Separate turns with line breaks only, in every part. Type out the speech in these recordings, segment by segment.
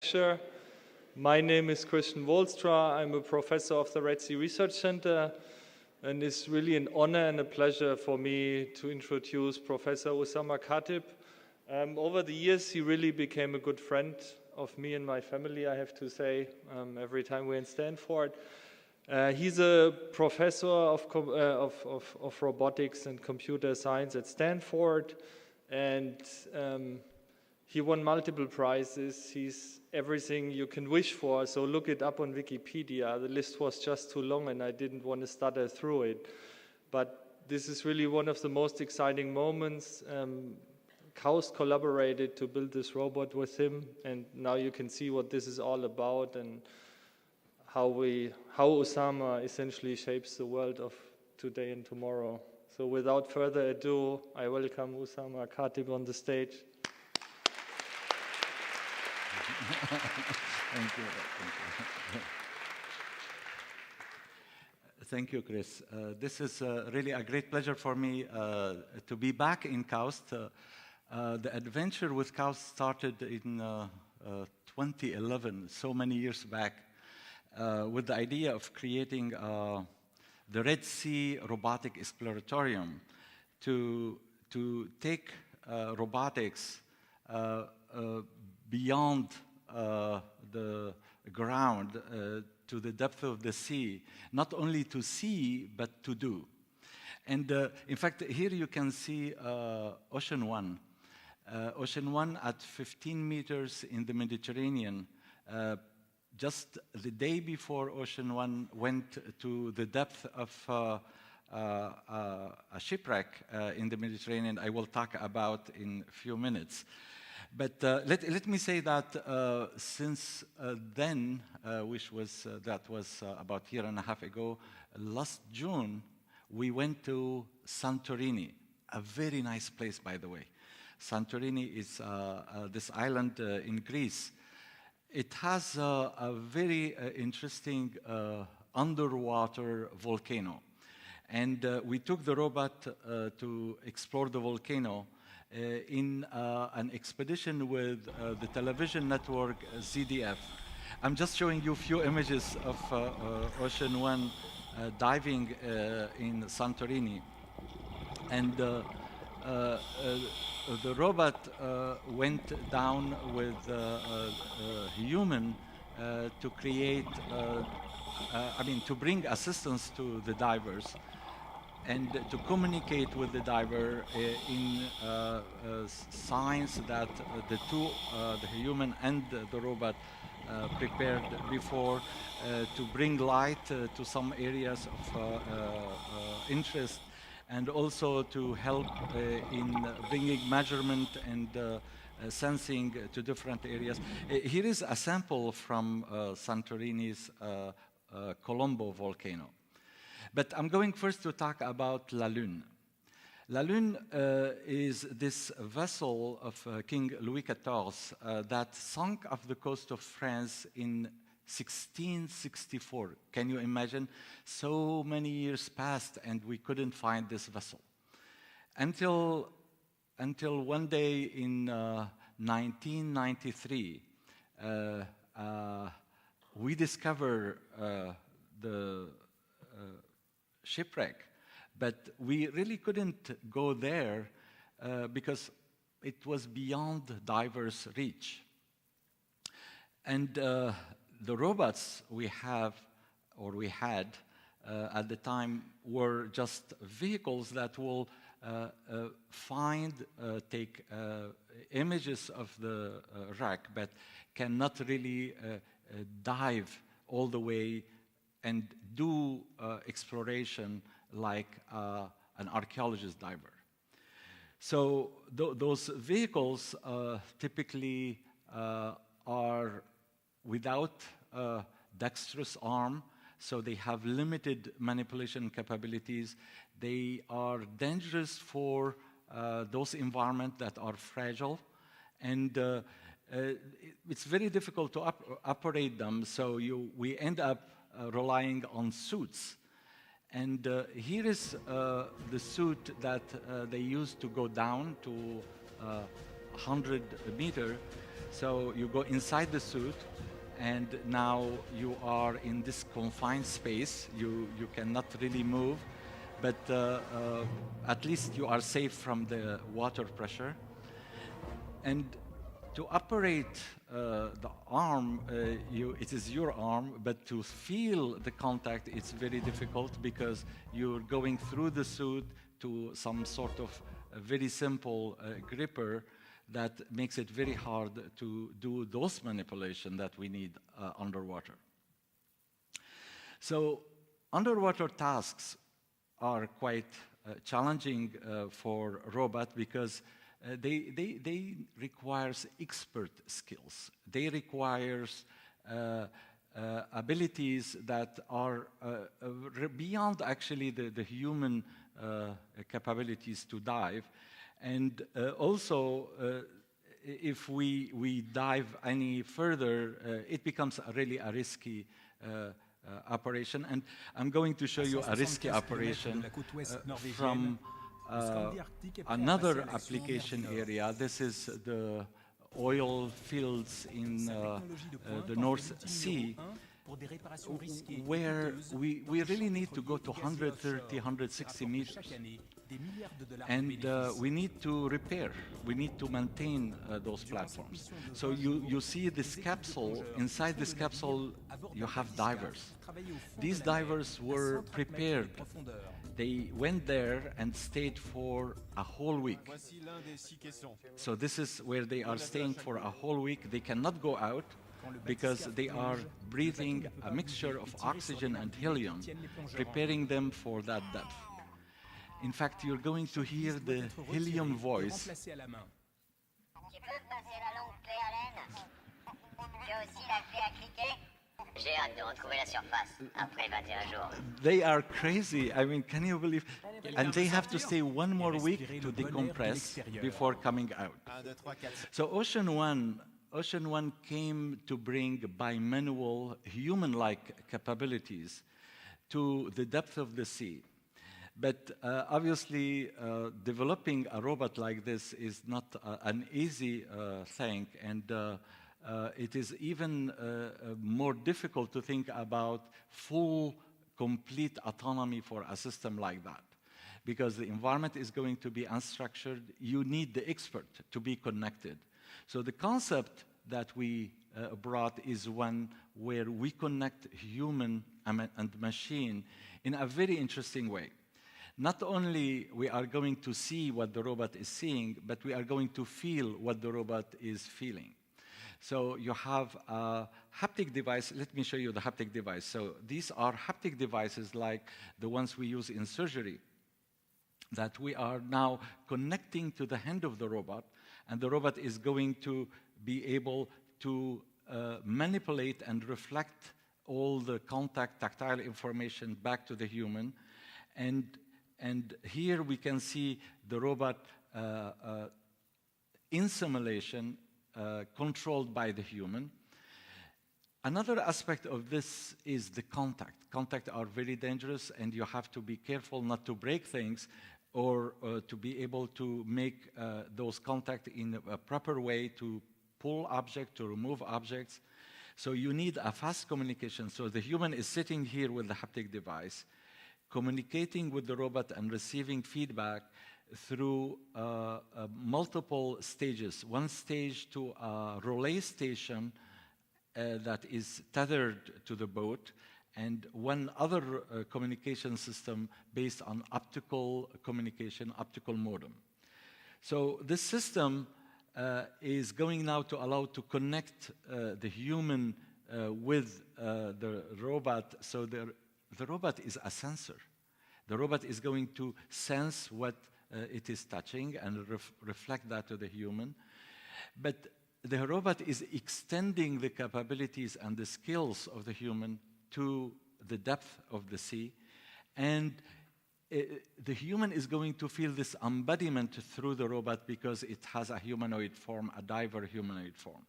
Sure. My name is Christian Wolstra. I'm a professor of the Red Sea Research Center, and it's really an honor and a pleasure for me to introduce Professor Oussama Khatib. Over the years, he really became a good friend of me and my family, I have to say, every time we're in Stanford. He's a professor of robotics and computer science at Stanford, and he won multiple prizes. He's everything you can wish for, so look it up on Wikipedia. The list was just too long and I didn't want to stutter through it. But this is really one of the most exciting moments. KAUST collaborated to build this robot with him, and now you can see what this is all about and how Oussama essentially shapes the world of today and tomorrow. So without further ado, I welcome Oussama Khatib on the stage.
Thank you. Thank you, Chris. This is really a great pleasure for me to be back in KAUST. The adventure with KAUST started in 2011, so many years back, with the idea of creating the Red Sea Robotic Exploratorium to take robotics beyond the ground to the depth of the sea, not only to see, but to do. And in fact, here you can see Ocean One. Ocean One at 15 meters in the Mediterranean. Just the day before Ocean One went to the depth of a shipwreck in the Mediterranean, I will talk about in a few minutes. But let me say that since then, that was about a year and a half ago, last June, we went to Santorini, a very nice place, by the way. Santorini is this island in Greece. It has a very interesting underwater volcano. And we took the robot to explore the volcano in an expedition with the television network ZDF. I'm just showing you a few images of Ocean One diving in Santorini. And the robot went down with a human to create, to bring assistance to the divers and to communicate with the diver in signs that the human and the robot prepared before to bring light to some areas of interest, and also to help in bringing measurement and sensing to different areas. Here is a sample from Santorini's Colombo volcano. But I'm going first to talk about La Lune. La Lune is this vessel of King Louis XIV that sunk off the coast of France in 1664. Can you imagine? So many years passed and we couldn't find this vessel. Until one day in 1993, we discovered the shipwreck, but we really couldn't go there because it was beyond divers' reach. And the robots we had at the time were just vehicles that will take images of the wreck, but cannot really dive all the way and do exploration like an archaeologist diver. So those vehicles typically are without dexterous arm, so they have limited manipulation capabilities. They are dangerous for those environments that are fragile, and it's very difficult to operate them, so we end up relying on suits. And here is the suit that they use to go down to 100 meters. So you go inside the suit, and now you are in this confined space. You cannot really move, but at least you are safe from the water pressure. And to operate the arm, it is your arm, but to feel the contact, it's very difficult because you're going through the suit to some sort of very simple gripper that makes it very hard to do those manipulations that we need underwater. So underwater tasks are quite challenging for robot because they requires expert skills. They requires abilities that are beyond actually the human capabilities to dive. And also, if we dive any further, it becomes really a risky operation. And I'm going to show you a risky operation from another application area. This is the oil fields in the North Sea, where we really need to go to 130, 160 meters. And we need to repair, we need to maintain those platforms. So you see this capsule, inside this capsule you have divers. These divers were prepared. They went there and stayed for a whole week. So this is where they are staying for a whole week. They cannot go out because they are breathing a mixture of oxygen and helium, preparing them for that depth. In fact, you're going to hear the helium voice. They are crazy. I mean, can you believe? And they have to stay one more week to decompress before coming out. So Ocean One came to bring bimanual human-like capabilities to the depth of the sea. But obviously, developing a robot like this is not an easy thing, and it is even more difficult to think about full, complete autonomy for a system like that. Because the environment is going to be unstructured, you need the expert to be connected. So the concept that we brought is one where we connect human and machine in a very interesting way. Not only we are going to see what the robot is seeing, but we are going to feel what the robot is feeling. So you have a haptic device. Let me show you the haptic device. So these are haptic devices like the ones we use in surgery that we are now connecting to the hand of the robot, and the robot is going to be able to manipulate and reflect all the contact, tactile information back to the human. And here we can see the robot in simulation, controlled by the human. Another aspect of this is the contact. Contact are very dangerous, and you have to be careful not to break things or to be able to make those contacts in a proper way to pull objects, to remove objects. So you need a fast communication. So the human is sitting here with the haptic device, communicating with the robot and receiving feedback through multiple stages. One stage to a relay station that is tethered to the boat, and one other communication system based on optical communication, optical modem. So this system is going now to allow to connect the human with the robot. So the robot is a sensor. The robot is going to sense what it is touching and reflect that to the human. But the robot is extending the capabilities and the skills of the human to the depth of the sea. And the human is going to feel this embodiment through the robot because it has a humanoid form, a diver humanoid form.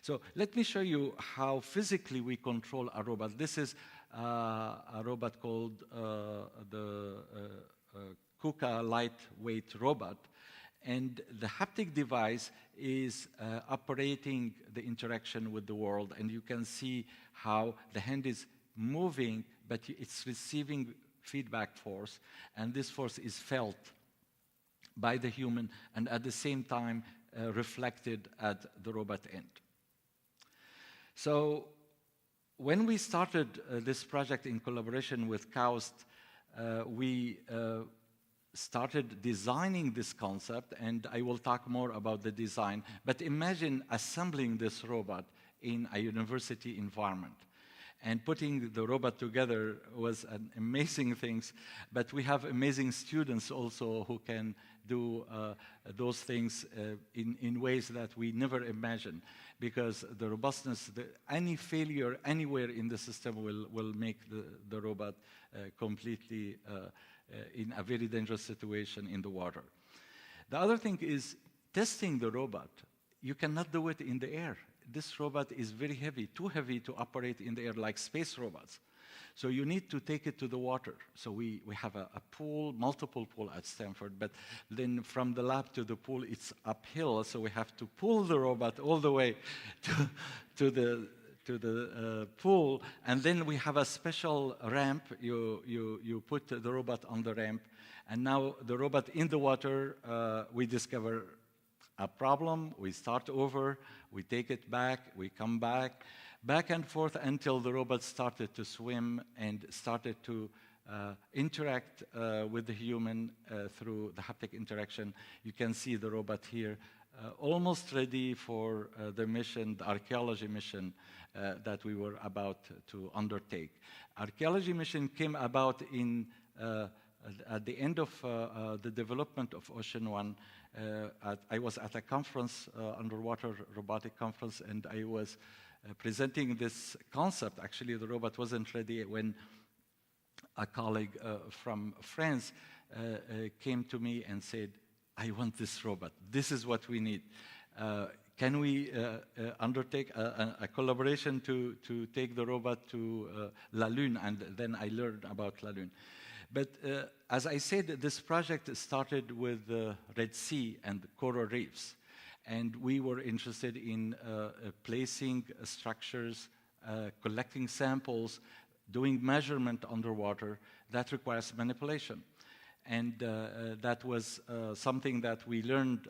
So let me show you how physically we control a robot. This is a robot called the KUKA lightweight robot. And the haptic device is operating the interaction with the world, and you can see how the hand is moving, but it's receiving feedback force, and this force is felt by the human and at the same time reflected at the robot end. So when we started this project in collaboration with KAUST, we started designing this concept, and I will talk more about the design, but imagine assembling this robot in a university environment. And putting the robot together was an amazing thing, but we have amazing students also who can do those things in ways that we never imagined, because the robustness, any failure anywhere in the system will make the robot completely in a very dangerous situation in the water. The other thing is testing the robot. You cannot do it in the air. This robot is very heavy, too heavy to operate in the air like space robots. So you need to take it to the water. So we have a pool, multiple pool at Stanford, but then from the lab to the pool, it's uphill. So we have to pull the robot all the way to the pool. And then we have a special ramp. You put the robot on the ramp. And now the robot in the water, we discover a problem, we start over, we take it back, we come back and forth until the robot started to swim and started to interact with the human through the haptic interaction. You can see the robot here almost ready for the mission, the archaeology mission that we were about to undertake. Archaeology mission came about in at the end of the development of Ocean One. I was at a conference, underwater robotic conference, and I was presenting this concept. Actually, the robot wasn't ready when a colleague from France came to me and said, I want this robot. This is what we need. Can we undertake a collaboration to take the robot to La Lune? And then I learned about La Lune. But as I said, this project started with the Red Sea and coral reefs. And we were interested in placing structures, collecting samples, doing measurement underwater that requires manipulation. And that was something that we learned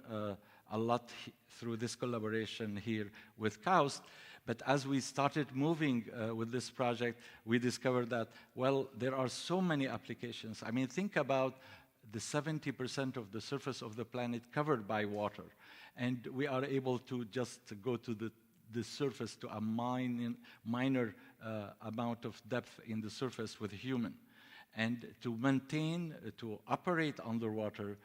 a lot through this collaboration here with KAUST. But as we started moving with this project, we discovered that, well, there are so many applications. I mean, think about the 70% of the surface of the planet covered by water. And we are able to just go to the surface to a minor amount of depth in the surface with a human. And to maintain, to operate underwater,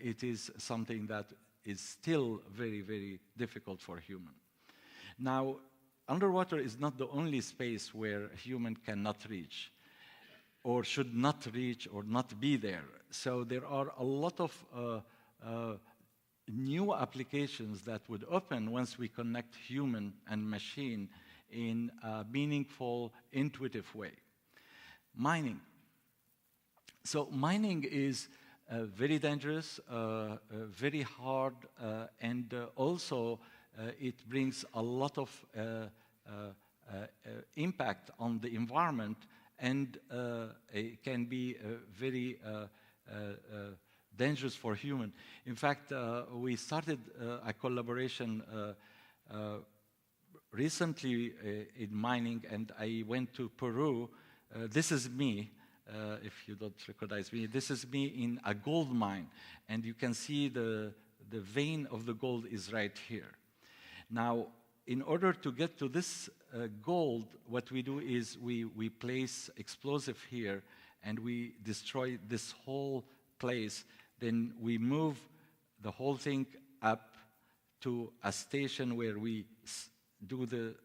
it is something that is still very, very difficult for a human. Now, underwater is not the only space where a human cannot reach, or should not reach, or not be there. So there are a lot of new applications that would open once we connect human and machine in a meaningful, intuitive way. Mining. So mining is very dangerous, very hard, and also it brings a lot of impact on the environment, and it can be very dangerous for human. In fact, we started a collaboration recently in mining, and I went to Peru. This is me. If you don't recognize me, this is me in a gold mine, and you can see the vein of the gold is right here. Now, in order to get to this gold, what we do is we place explosive here, and we destroy this whole place. Then we move the whole thing up to a station where we do the,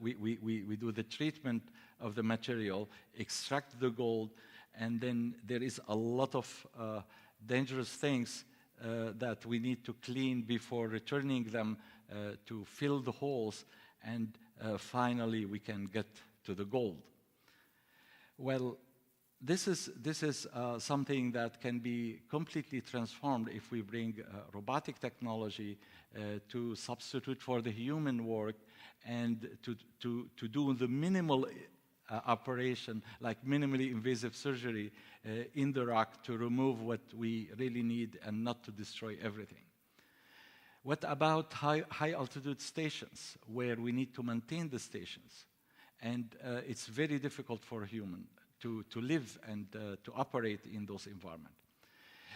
we do the treatment of the material, extract the gold, and then there is a lot of dangerous things that we need to clean before returning them to fill the holes, and finally we can get to the gold. Well, this is something that can be completely transformed if we bring robotic technology to substitute for the human work and to do the minimal operation, like minimally invasive surgery in the rock to remove what we really need and not to destroy everything. What about high altitude stations where we need to maintain the stations? And it's very difficult for a human to live and to operate in those environments.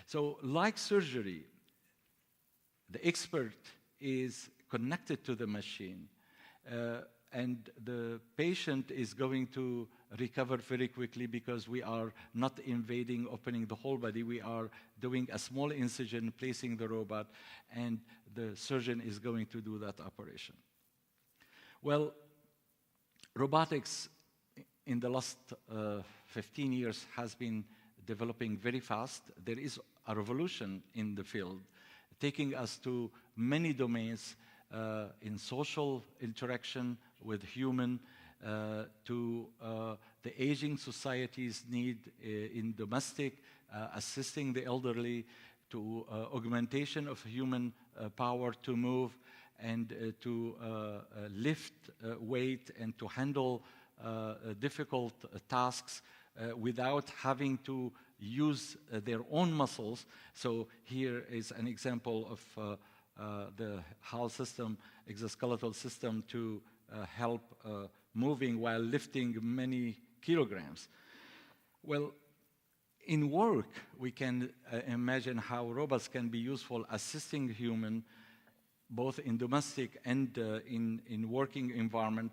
So like surgery, the expert is connected to the machine and the patient is going to recover very quickly because we are not invading, opening the whole body. We are doing a small incision, placing the robot, and the surgeon is going to do that operation. Well, robotics in the last 15 years has been developing very fast. There is a revolution in the field, taking us to many domains in social interaction with human, to the aging society's need in domestic, assisting the elderly, to augmentation of human power to move and to lift weight and to handle difficult tasks without having to use their own muscles. So here is an example of the HAL system, exoskeletal system, to help moving while lifting many kilograms. Well, in work, we can imagine how robots can be useful assisting human, both in domestic and in working environment.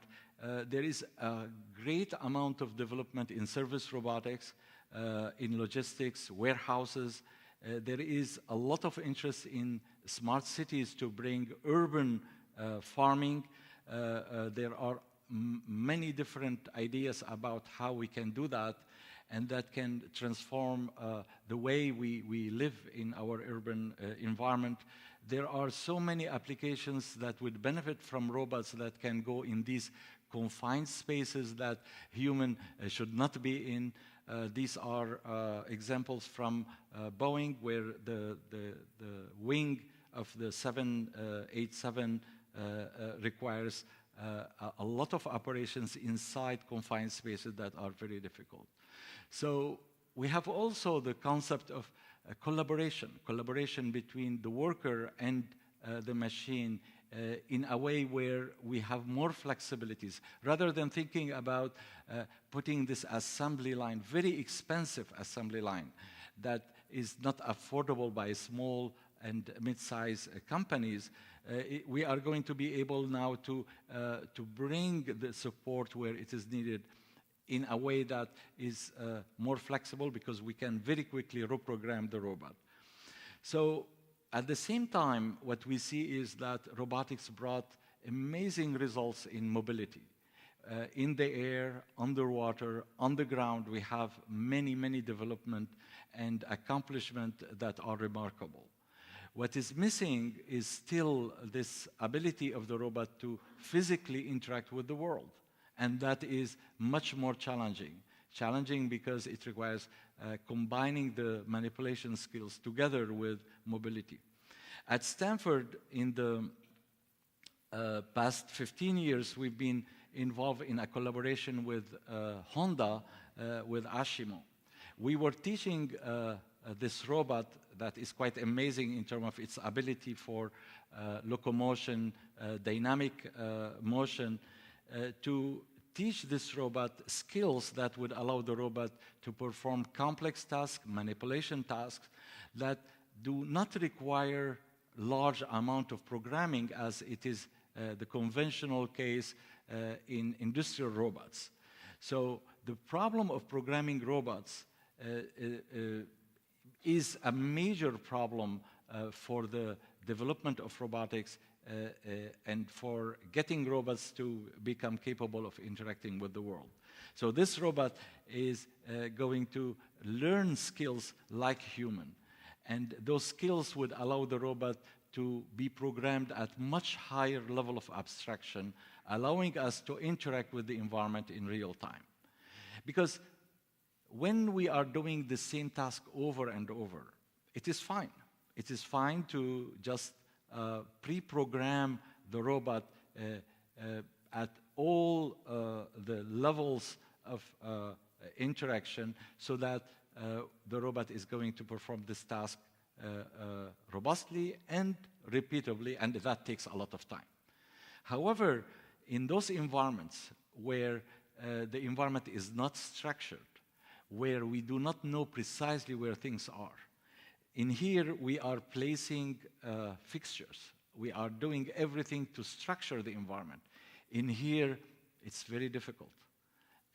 There is a great amount of development in service robotics, in logistics, warehouses. There is a lot of interest in smart cities to bring urban farming. There are many different ideas about how we can do that, and that can transform the way we live in our urban environment. There are so many applications that would benefit from robots that can go in these confined spaces that human should not be in. These are examples from Boeing, where the wing of the 787 requires a lot of operations inside confined spaces that are very difficult. So we have also the concept of collaboration between the worker and the machine in a way where we have more flexibilities. Rather than thinking about putting this assembly line, very expensive assembly line, that is not affordable by small and mid-sized companies, we are going to be able now to bring the support where it is needed in a way that is more flexible, because we can very quickly reprogram the robot. So at the same time, what we see is that robotics brought amazing results in mobility. In the air, underwater, on the ground, we have many development and accomplishment that are remarkable. What is missing is still this ability of the robot to physically interact with the world. And that is much more challenging. Challenging because it requires combining the manipulation skills together with mobility. At Stanford, in the past 15 years, we've been involved in a collaboration with Honda, with Ashima. We were teaching this robot that is quite amazing in terms of its ability for locomotion, dynamic motion, to teach this robot skills that would allow the robot to perform complex tasks, manipulation tasks, that do not require large amount of programming as it is the conventional case in industrial robots. So the problem of programming robots is a major problem for the development of robotics and for getting robots to become capable of interacting with the world. So this robot is going to learn skills like human. And those skills would allow the robot to be programmed at much higher level of abstraction, allowing us to interact with the environment in real time. Because when we are doing the same task over and over, it is fine. It is fine to just pre-program the robot at all the levels of interaction so that the robot is going to perform this task robustly and repeatably, and that takes a lot of time. However, in those environments where the environment is not structured, where we do not know precisely where things are, in here we are placing fixtures. We are doing everything to structure the environment. In here, it's very difficult.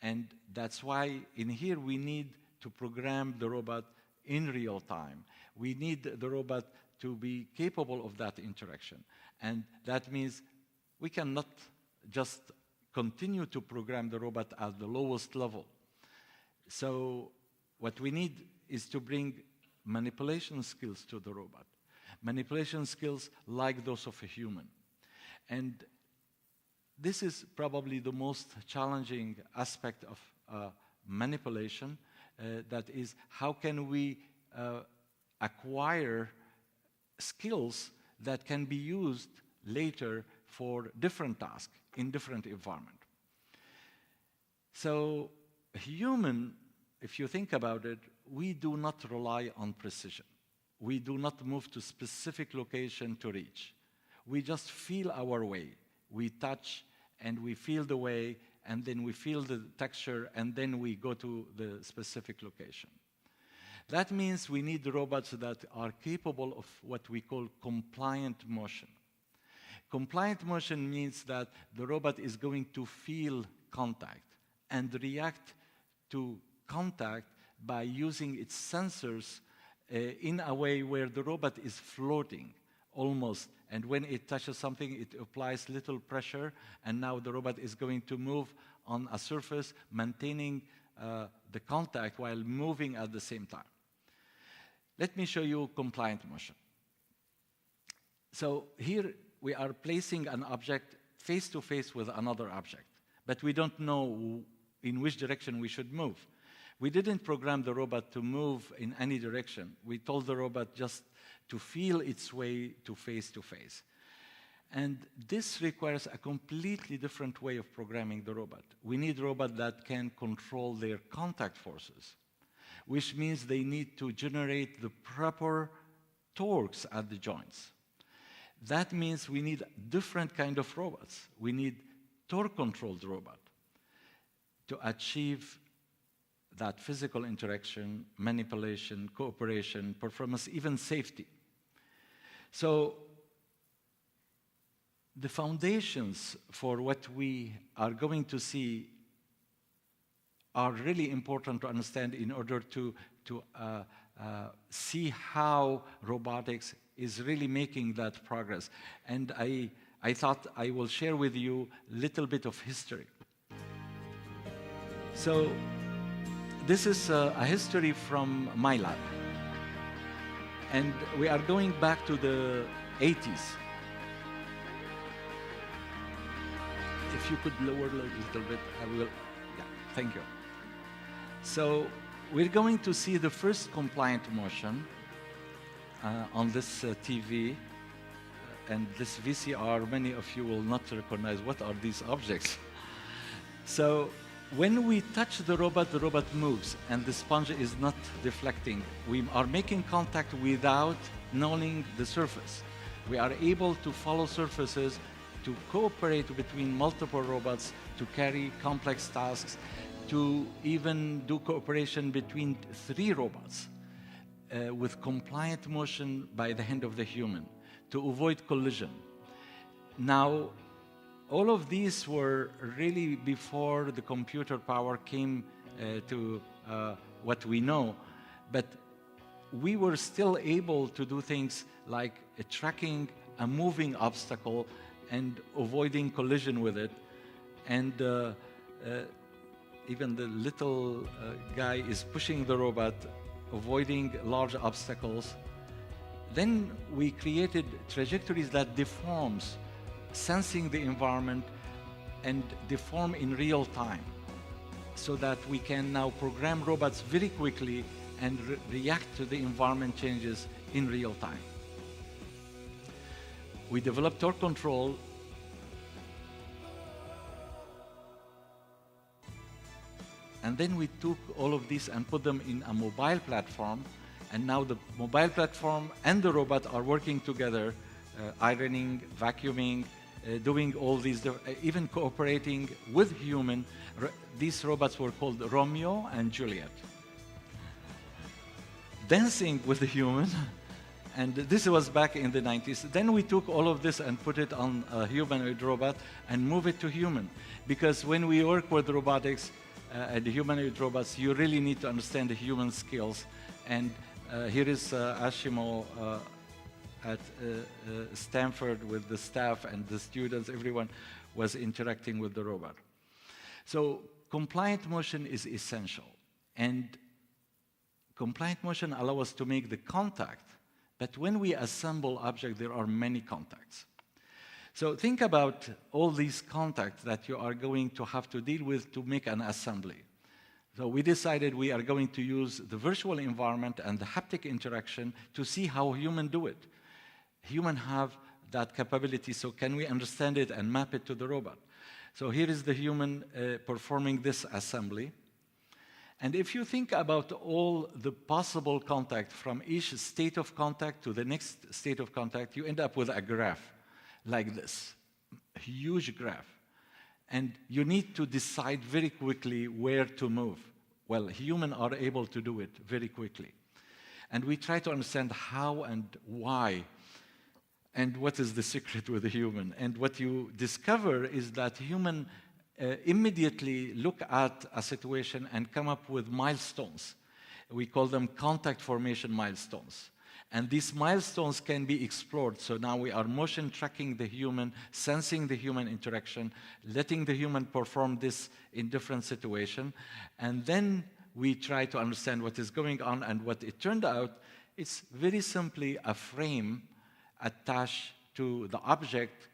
And that's why in here we need to program the robot in real time. We need the robot to be capable of that interaction. And that means we cannot just continue to program the robot at the lowest level. So what we need is to bring manipulation skills to the robot. Manipulation skills like those of a human. And this is probably the most challenging aspect of manipulation. That is, how can we acquire skills that can be used later for different tasks in different environments. So human, if you think about it, we do not rely on precision. We do not move to specific location to reach. We just feel our way. We touch and we feel the way, and then we feel the texture, and then we go to the specific location. That means we need robots that are capable of what we call compliant motion. Compliant motion means that the robot is going to feel contact and react to contact by using its sensors in a way where the robot is floating almost. And when it touches something, it applies little pressure, and now the robot is going to move on a surface, maintaining the contact while moving at the same time. Let me show you compliant motion. So here we are placing an object face to face with another object, but we don't know in which direction we should move. We didn't program the robot to move in any direction. We told the robot just to feel its way to face to face. And this requires a completely different way of programming the robot. We need robots that can control their contact forces, which means they need to generate the proper torques at the joints. That means we need different kind of robots. We need torque-controlled robot to achieve that physical interaction, manipulation, cooperation, performance, even safety. So the foundations for what we are going to see are really important to understand in order to see how robotics is really making that progress. And I thought I will share with you a little bit of history. So this is a history from my lab. And we are going back to the 80s. If you could lower a little bit, I will. Yeah, thank you. So we're going to see the first compliant motion on this TV. And this VCR, many of you will not recognize what are these objects. So when we touch the robot moves, and the sponge is not deflecting. We are making contact without knowing the surface. We are able to follow surfaces, to cooperate between multiple robots, to carry complex tasks, to even do cooperation between 3 robots with compliant motion by the hand of the human, to avoid collision. Now, all of these were really before the computer power came to what we know, but we were still able to do things like tracking a moving obstacle and avoiding collision with it. And even the little guy is pushing the robot, avoiding large obstacles. Then we created trajectories that deforms, sensing the environment and deform in real time. so that we can now program robots very quickly and react to the environment changes in real time. We developed torque control. And then we took all of these and put them in a mobile platform. And now the mobile platform and the robot are working together, ironing, vacuuming, doing all these, even cooperating with human. These robots were called Romeo and Juliet. Dancing with the human, and this was back in the 90s. Then we took all of this and put it on a humanoid robot and move it to human. Because when we work with robotics and humanoid robots, you really need to understand the human skills. And here is Ashima at Stanford with the staff and the students. Everyone was interacting with the robot. So compliant motion is essential. And compliant motion allows us to make the contact. But when we assemble objects, there are many contacts. So think about all these contacts that you are going to have to deal with to make an assembly. So we decided we are going to use the virtual environment and the haptic interaction to see how humans do it. Humans have that capability, so can we understand it and map it to the robot? So here is the human performing this assembly. And if you think about all the possible contact from each state of contact to the next state of contact, you end up with a graph like this, a huge graph. And you need to decide very quickly where to move. Well, humans are able to do it very quickly. And we try to understand how and why, and what is the secret with the human. And what you discover is that humans immediately look at a situation and come up with milestones. We call them contact formation milestones. And these milestones can be explored. So now we are motion tracking the human, sensing the human interaction, letting the human perform this in different situations. And then we try to understand what is going on. And what it turned out, it's very simply a frame attached to the object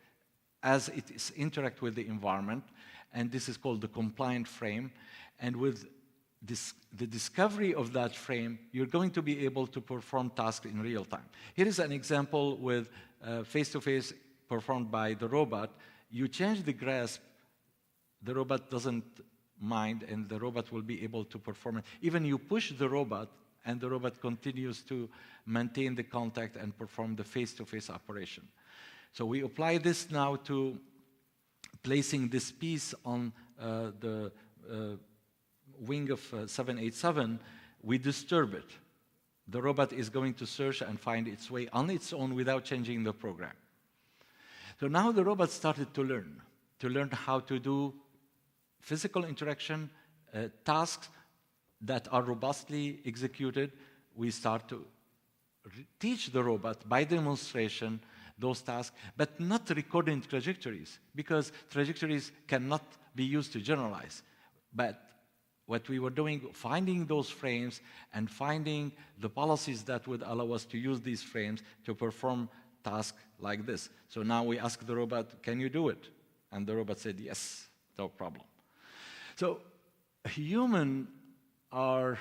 as it is interact with the environment. And this is called the compliant frame. And with the discovery of that frame, you're going to be able to perform tasks in real time. Here is an example with face-to-face performed by the robot. You change the grasp, the robot doesn't mind, and the robot will be able to perform it. Even you push the robot, and the robot continues to maintain the contact and perform the face-to-face operation. So we apply this now to placing this piece on the wing of 787, we disturb it. The robot is going to search and find its way on its own without changing the program. So now the robot started to learn how to do physical interaction, tasks that are robustly executed. We start to teach the robot by demonstration those tasks, but not recording trajectories, because trajectories cannot be used to generalize. But what we were doing, finding those frames and finding the policies that would allow us to use these frames to perform tasks like this. So now we ask the robot, can you do it? And the robot said, yes, no problem. So humans are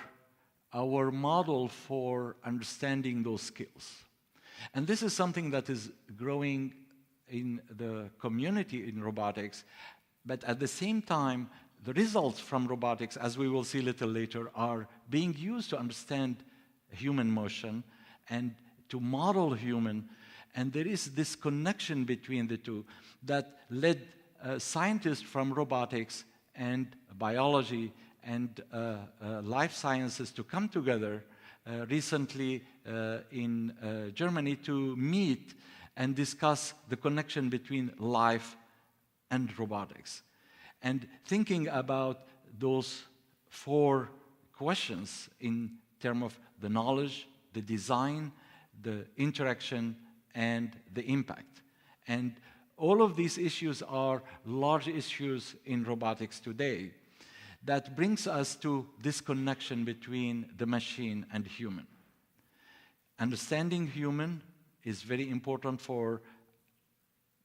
our model for understanding those skills. And this is something that is growing in the community in robotics, but at the same time, the results from robotics, as we will see a little later, are being used to understand human motion and to model human. And there is this connection between the two that led scientists from robotics and biology and life sciences to come together recently in Germany to meet and discuss the connection between life and robotics. And thinking about those 4 questions in terms of the knowledge, the design, the interaction, and the impact. And all of these issues are large issues in robotics today. That brings us to this connection between the machine and human. Understanding human is very important for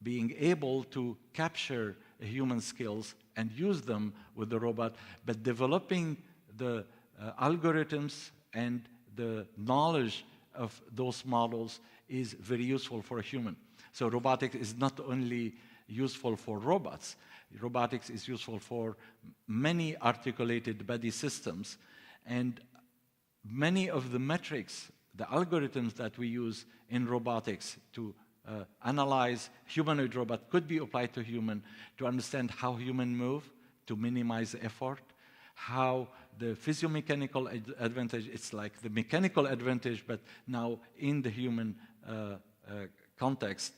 being able to capture human skills and use them with the robot, but developing the algorithms and the knowledge of those models is very useful for a human. So robotics is not only useful for robots, robotics is useful for many articulated body systems, and many of the metrics, the algorithms that we use in robotics to analyze humanoid robot could be applied to human to understand how human move, to minimize effort, how the physiomechanical advantage, it's like the mechanical advantage, but now in the human context,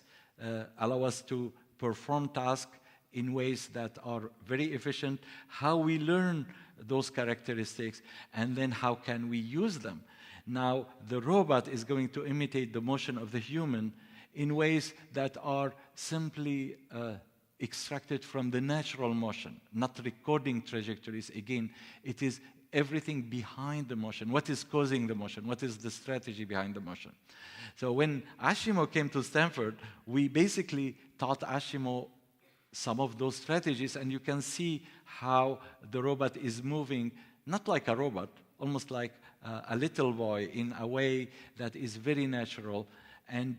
allow us to perform tasks in ways that are very efficient, how we learn those characteristics, and then how can we use them. Now, the robot is going to imitate the motion of the human in ways that are simply extracted from the natural motion, not recording trajectories. Again, it is everything behind the motion. What is causing the motion? What is the strategy behind the motion? So when Ashima came to Stanford, we basically taught Ashima some of those strategies, and you can see how the robot is moving, not like a robot, almost like a little boy in a way that is very natural. And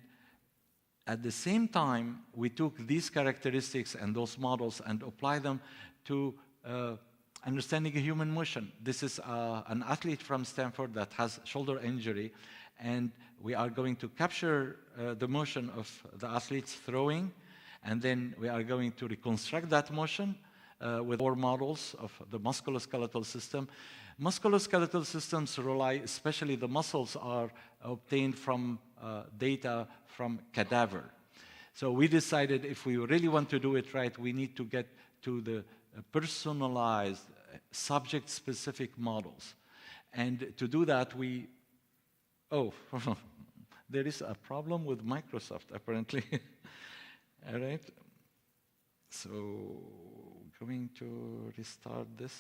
at the same time, we took these characteristics and those models and applied them to understanding human motion. This is an athlete from Stanford that has shoulder injury, and we are going to capture the motion of the athlete's throwing, and then we are going to reconstruct that motion with more models of the musculoskeletal system. Musculoskeletal systems rely, especially the muscles, are obtained from data from cadaver. So we decided if we really want to do it right, we need to get to the personalized, subject-specific models. And to do that, we... Oh, there is a problem with Microsoft, apparently. All right. So, going to restart this.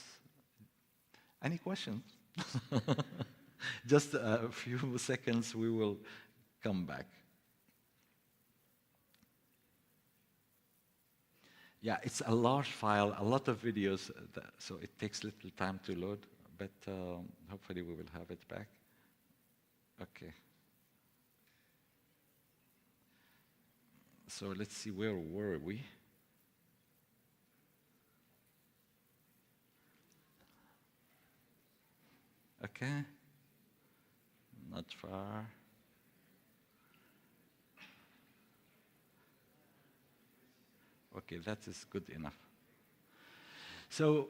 Any questions? Just a few seconds, we will come back. Yeah, it's a large file, a lot of videos, so it takes little time to load, but hopefully we will have it back. Okay. So let's see, where were we? Okay. Not far. Okay, that is good enough. So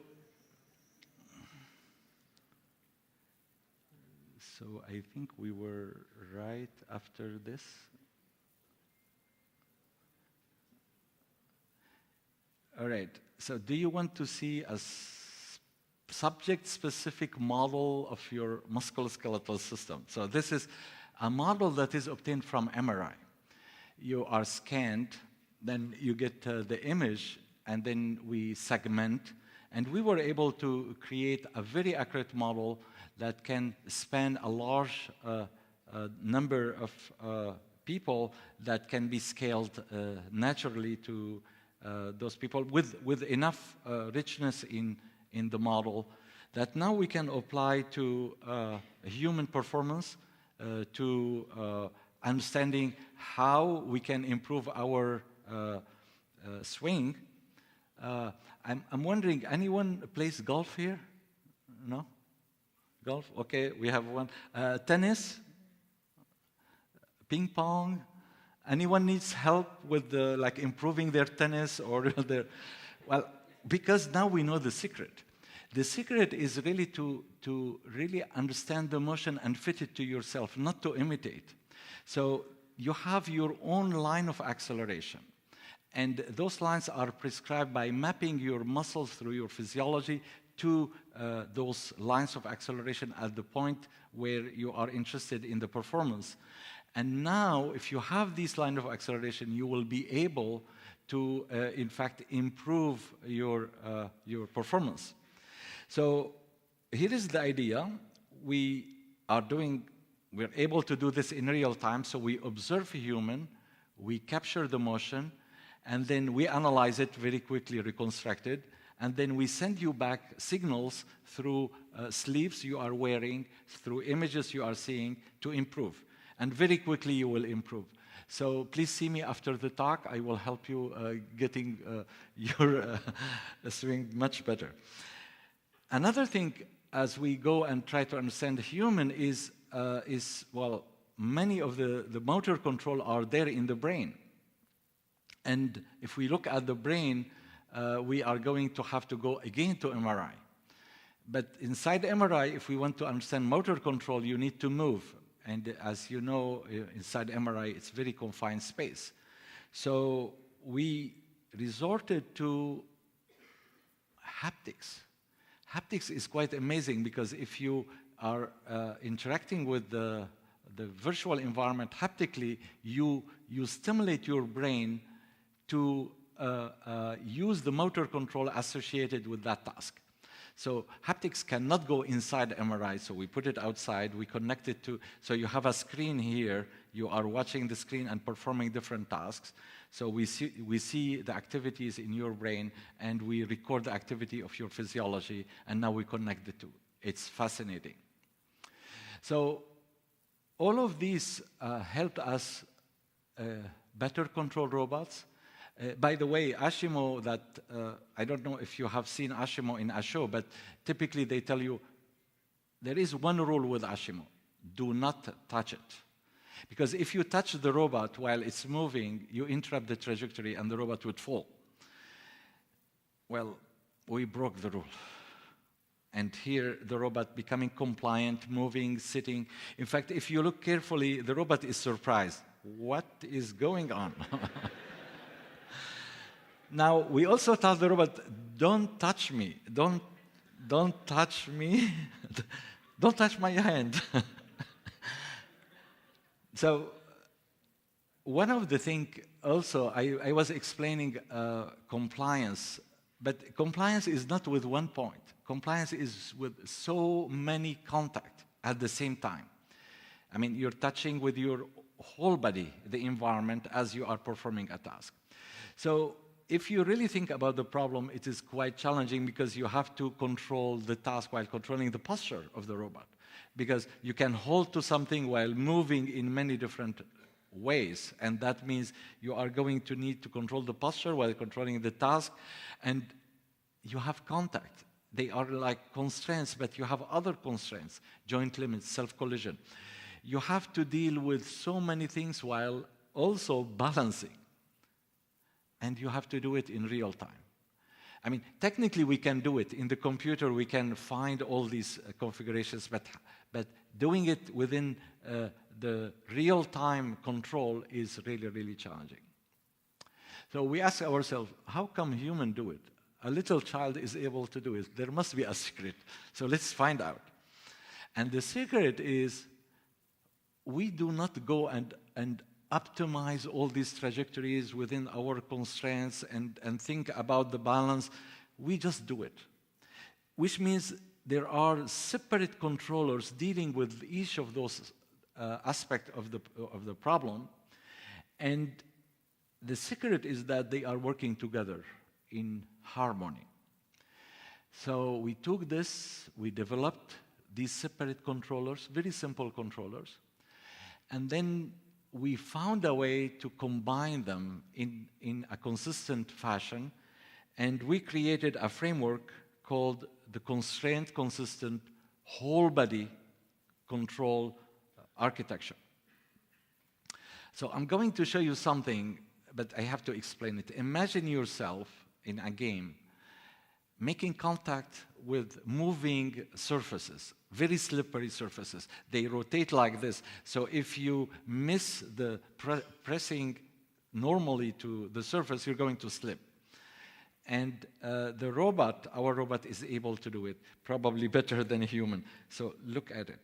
I think we were right after this. All right, so do you want to see a subject-specific model of your musculoskeletal system? So this is a model that is obtained from MRI. You are scanned, then you get the image, and then we segment, and we were able to create a very accurate model that can span a large number of people that can be scaled naturally to those people with enough richness in the model that now we can apply to human performance, to understanding how we can improve our swing. I'm wondering, anyone plays golf here? No? Golf? Okay, we have one. Tennis? Ping pong? Anyone needs help with like improving their tennis or their... Well, because now we know the secret. The secret is really to really understand the motion and fit it to yourself, not to imitate. So you have your own line of acceleration. And those lines are prescribed by mapping your muscles through your physiology to those lines of acceleration at the point where you are interested in the performance. And now, if you have this line of acceleration, you will be able to, in fact, improve your performance. So here is the idea. We're able to do this in real time. So we observe a human, we capture the motion, and then we analyze it very quickly, reconstruct it, and then we send you back signals through sleeves you are wearing, through images you are seeing to improve. And very quickly you will improve. So please see me after the talk. I will help you getting your swing much better. Another thing, as we go and try to understand the human is well, many of the motor control are there in the brain. And if we look at the brain, we are going to have to go again to MRI. But inside MRI, if we want to understand motor control, you need to move. And as you know, inside MRI, it's very confined space. So we resorted to haptics. Haptics is quite amazing because if you are interacting with the virtual environment haptically, you stimulate your brain to use the motor control associated with that task. So haptics cannot go inside MRI, so we put it outside, we connect it to, so you have a screen here, you are watching the screen and performing different tasks. So we see the activities in your brain, and we record the activity of your physiology, and now we connect the two. It's fascinating. So all of these helped us better control robots. By the way, Ashima, that I don't know if you have seen Ashima in a show, but typically they tell you there is one rule with Ashima: do not touch it. Because if you touch the robot while it's moving, you interrupt the trajectory and the robot would fall. Well, we broke the rule. And here, the robot becoming compliant, moving, sitting. In fact, if you look carefully, the robot is surprised. What is going on? Now, we also told the robot, don't touch me. Don't touch me. Don't touch my hand. So one of the things also, I was explaining compliance, but compliance is not with one point. Compliance is with so many contacts at the same time. I mean, you're touching with your whole body, the environment, as you are performing a task. So if you really think about the problem, it is quite challenging because you have to control the task while controlling the posture of the robot. Because you can hold to something while moving in many different ways. And that means you are going to need to control the posture while controlling the task. And you have contact. They are like constraints, but you have other constraints, joint limits, self-collision. You have to deal with so many things while also balancing. And you have to do it in real time. I mean, technically we can do it. In the computer we can find all these configurations, but doing it within the real-time control is really, really challenging. So we ask ourselves, how come humans do it? A little child is able to do it. There must be a secret. So let's find out. And the secret is we do not go and optimize all these trajectories within our constraints and think about the balance. We just do it. Which means there are separate controllers dealing with each of those aspects of the problem. And the secret is that they are working together in harmony. So we took this, we developed these separate controllers, very simple controllers, and then we found a way to combine them in a consistent fashion, and we created a framework called the Constraint Consistent Whole Body Control Architecture. So I'm going to show you something, but I have to explain it. Imagine yourself in a game making contact with moving surfaces, very slippery surfaces. They rotate like this. So if you miss the pressing normally to the surface, you're going to slip. And the robot, our robot, is able to do it, probably better than a human. So look at it.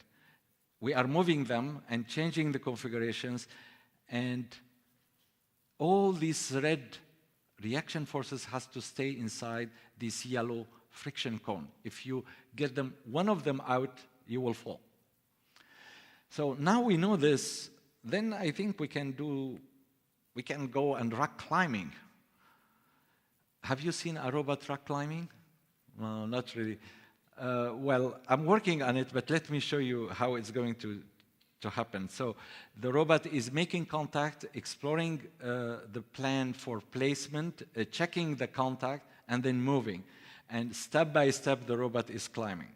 We are moving them and changing the configurations, and all these red reaction forces has to stay inside this yellow friction cone. If you get them, one of them out, you will fall. So now we know this, then I think we can go and rock climbing. Have you seen a robot rock climbing? Not really. Well, I'm working on it, but let me show you how it's going to happen. So the robot is making contact, exploring the plan for placement, checking the contact, and then moving. And step by step, the robot is climbing.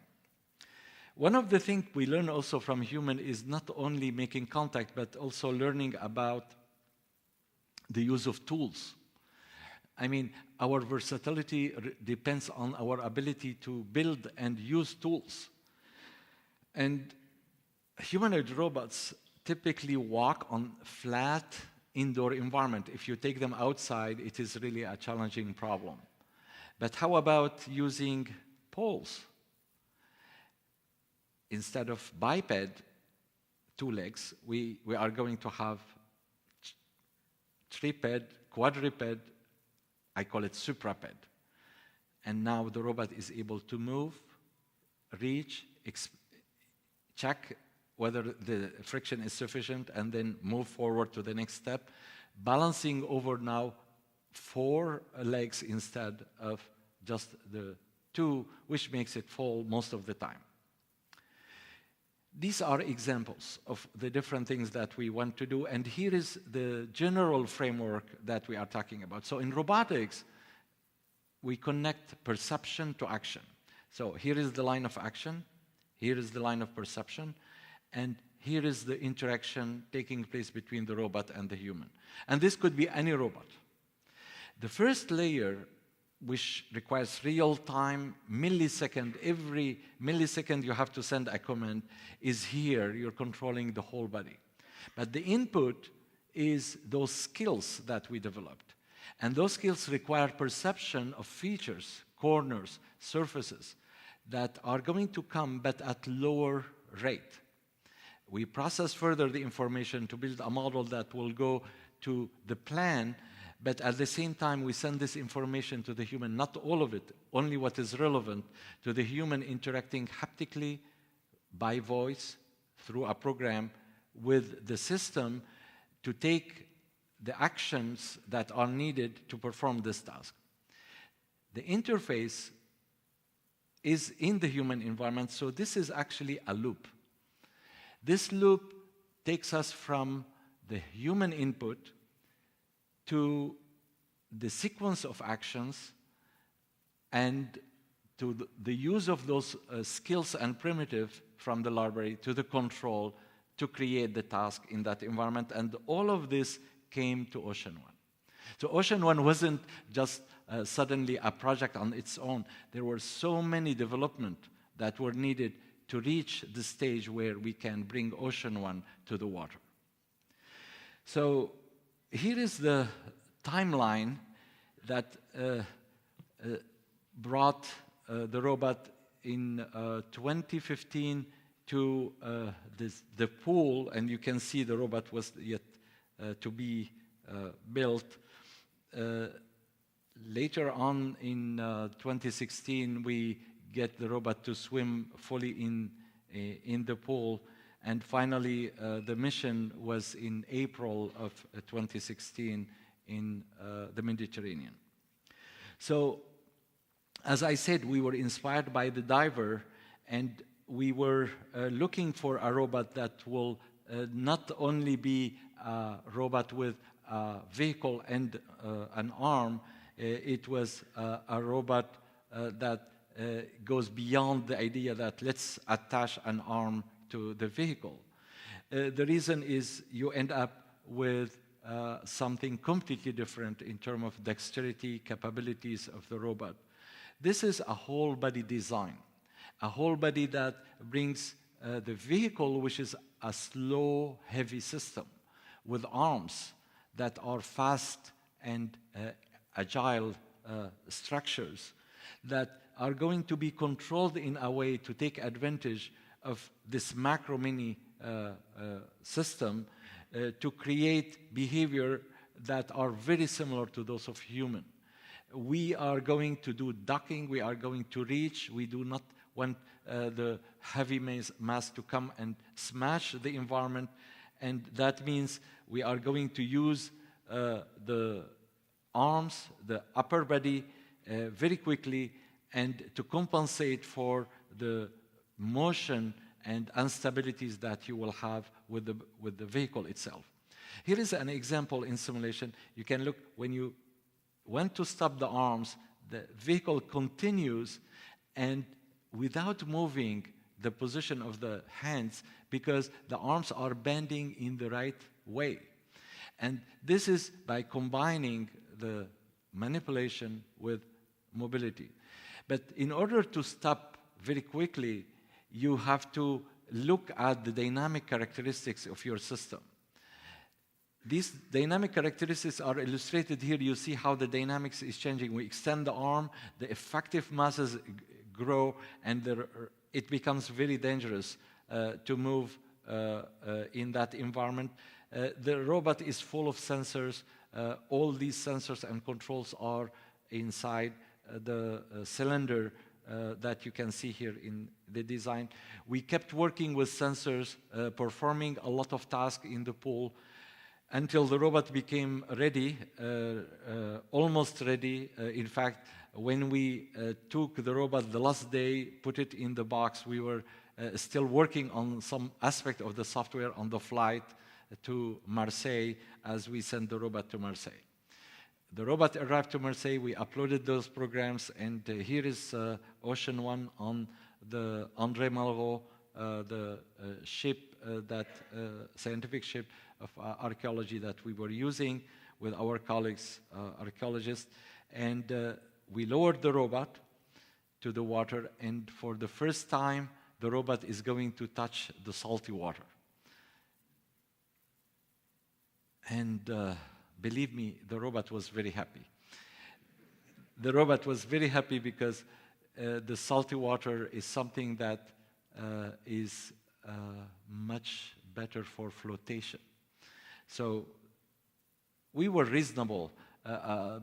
One of the things we learn also from human is not only making contact, but also learning about the use of tools. I mean, our versatility depends on our ability to build and use tools. And humanoid robots typically walk on flat indoor environment. If you take them outside, it is really a challenging problem. But how about using poles? Instead of biped, 2 legs, we are going to have triped, quadruped, I call it supraped. And now the robot is able to move, reach, check whether the friction is sufficient, and then move forward to the next step, balancing over now 4 legs instead of just the 2, which makes it fall most of the time. These are examples of the different things that we want to do, and here is the general framework that we are talking about. So in robotics, we connect perception to action. So here is the line of action, here is the line of perception, and here is the interaction taking place between the robot and the human. And this could be any robot. The first layer, which requires real-time, millisecond, every millisecond you have to send a command, is here. You're controlling the whole body. But the input is those skills that we developed. And those skills require perception of features, corners, surfaces that are going to come, but at lower rate. We process further the information to build a model that will go to the plan, but at the same time, we send this information to the human, not all of it, only what is relevant to the human interacting haptically by voice through a program with the system to take the actions that are needed to perform this task. The interface is in the human environment, so this is actually a loop. This loop takes us from the human input to the sequence of actions and to the use of those skills and primitive from the library to the control to create the task in that environment. And all of this came to Ocean One. So Ocean One wasn't just suddenly a project on its own. There were so many developments that were needed to reach the stage where we can bring Ocean One to the water. So here is the timeline that brought the robot in 2015 to the pool, and you can see the robot was yet to be built. Later on in 2016, we get the robot to swim fully in the pool. And finally, the mission was in April of 2016 in the Mediterranean. So, as I said, we were inspired by the diver, and we were looking for a robot that will not only be a robot with a vehicle and an arm, it was a robot that goes beyond the idea that let's attach an arm to the vehicle. The reason is you end up with something completely different in terms of dexterity, capabilities of the robot. This is a whole body design, a whole body that brings the vehicle, which is a slow, heavy system with arms that are fast and agile structures that are going to be controlled in a way to take advantage of this macro mini system to create behavior that are very similar to those of human. We are going to do docking, we are going to reach, we do not want the heavy mass to come and smash the environment, and that means we are going to use the arms, the upper body very quickly, and to compensate for the motion and instabilities that you will have with the vehicle itself. Here is an example in simulation. You can look, when you want to stop the arms, the vehicle continues and without moving the position of the hands, because the arms are bending in the right way. And this is by combining the manipulation with mobility. But in order to stop very quickly, you have to look at the dynamic characteristics of your system. These dynamic characteristics are illustrated here. You see how the dynamics is changing. We extend the arm, the effective masses grow, and it becomes very dangerous to move in that environment. The robot is full of sensors. All these sensors and controls are inside the cylinder that you can see here in the design. We kept working with sensors, performing a lot of tasks in the pool until the robot became ready, almost ready. In fact, when we took the robot the last day, put it in the box, we were still working on some aspect of the software on the flight to Marseille as we sent the robot to Marseille. The robot arrived to Marseille, we uploaded those programs, and here is Ocean One on the André Malraux, the ship, scientific ship of archaeology that we were using with our colleagues, archaeologists. And we lowered the robot to the water, and for the first time, the robot is going to touch the salty water. And believe me, the robot was very happy. The robot was very happy because the salty water is something that is much better for flotation. So we were reasonable.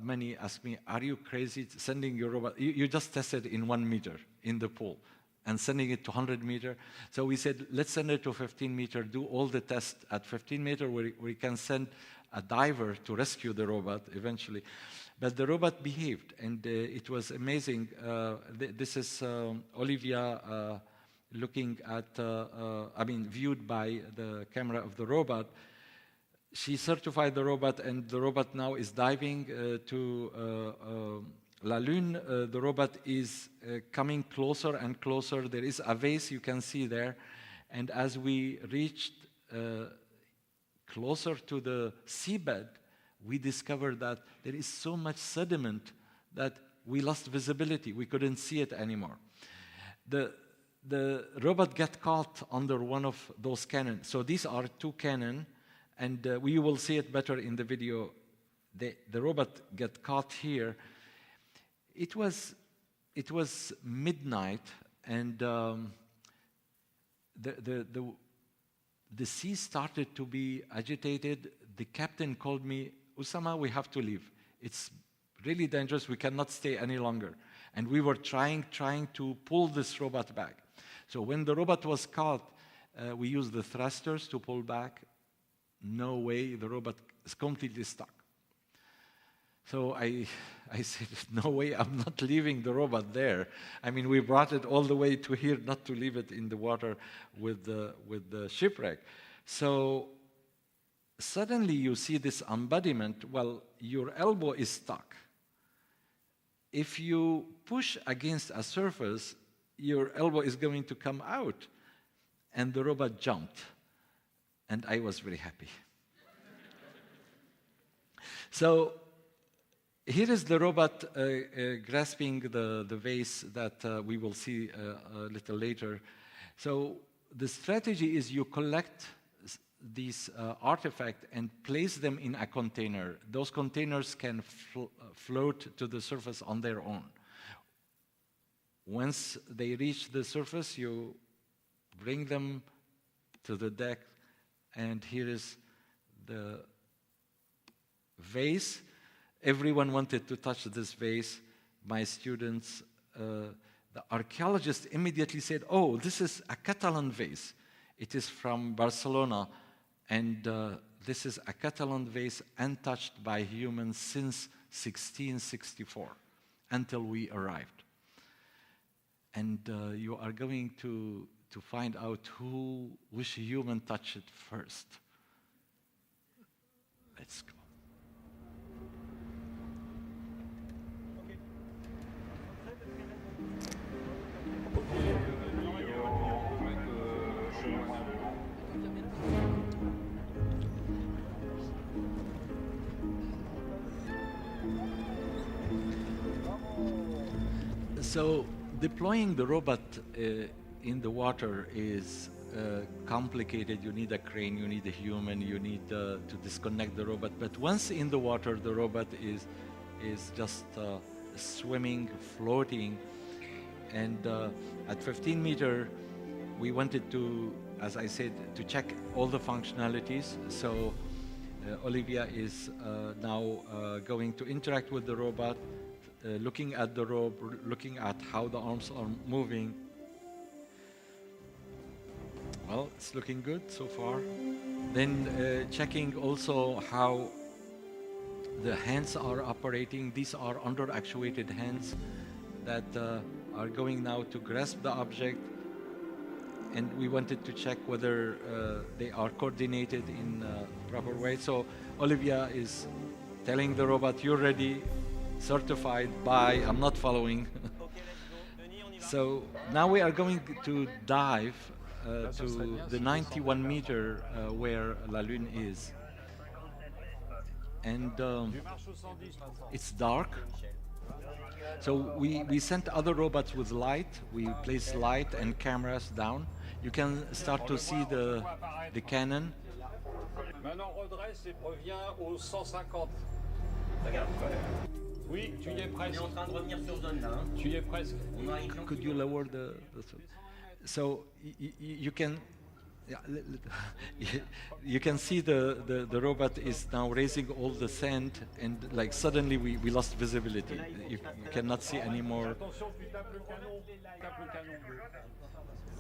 Many asked me, are you crazy sending your robot? You just tested in 1 meter in the pool and sending it to 100 meters. So we said, let's send it to 15 meters, do all the tests at 15 meters where we can send a diver to rescue the robot eventually. But the robot behaved, and it was amazing. This is Olivia looking at, viewed by the camera of the robot. She certified the robot, and the robot now is diving to La Lune. The robot is coming closer and closer. There is a vase you can see there. And as we reached closer to the seabed, we discovered that there is so much sediment that we lost visibility. We couldn't see it anymore. The robot got caught under one of those cannons. So these are 2 cannons. And we will see it better in the video. The robot got caught here. It was midnight, and the sea started to be agitated. The captain called me, Oussama, we have to leave. It's really dangerous. We cannot stay any longer. And we were trying to pull this robot back. So when the robot was caught, we used the thrusters to pull back. No way, the robot is completely stuck. So I said, no way, I'm not leaving the robot there. I mean, we brought it all the way to here, not to leave it in the water with the shipwreck. So suddenly you see this embodiment. Well, your elbow is stuck. If you push against a surface, your elbow is going to come out. And the robot jumped. And I was very happy. So here is the robot grasping the vase that we will see a little later. So the strategy is you collect these artifacts and place them in a container. Those containers can float to the surface on their own. Once they reach the surface, you bring them to the deck. And here is the vase. Everyone wanted to touch this vase. My students, the archaeologists immediately said, oh, this is a Catalan vase. It is from Barcelona. And this is a Catalan vase untouched by humans since 1664, until we arrived. And you are going to find out which human touched it first. Let's go. So deploying the robot in the water is complicated. You need a crane, you need a human, you need to disconnect the robot. But once in the water, the robot is just swimming, floating. And at 15 meters, we wanted to, as I said, to check all the functionalities. So Olivia is now going to interact with the robot, looking at the rope, looking at how the arms are moving. Well, it's looking good so far. Then checking also how the hands are operating. These are under-actuated hands that are going now to grasp the object. And we wanted to check whether they are coordinated in a proper way. So Olivia is telling the robot, you're ready, certified, bye, I'm not following. So now we are going to dive to the 91 meter where La Lune is. And it's dark. So we sent other robots with light. We placed light and cameras down. You can start to see the cannon.
Maintenant redresse et reviens au 150. Oui, tu y es presque. On est en train de revenir sur zone là. Tu y es presque.
Could you lower the so you can you can see the robot is now raising all the sand, and like suddenly we lost visibility. You cannot see anymore.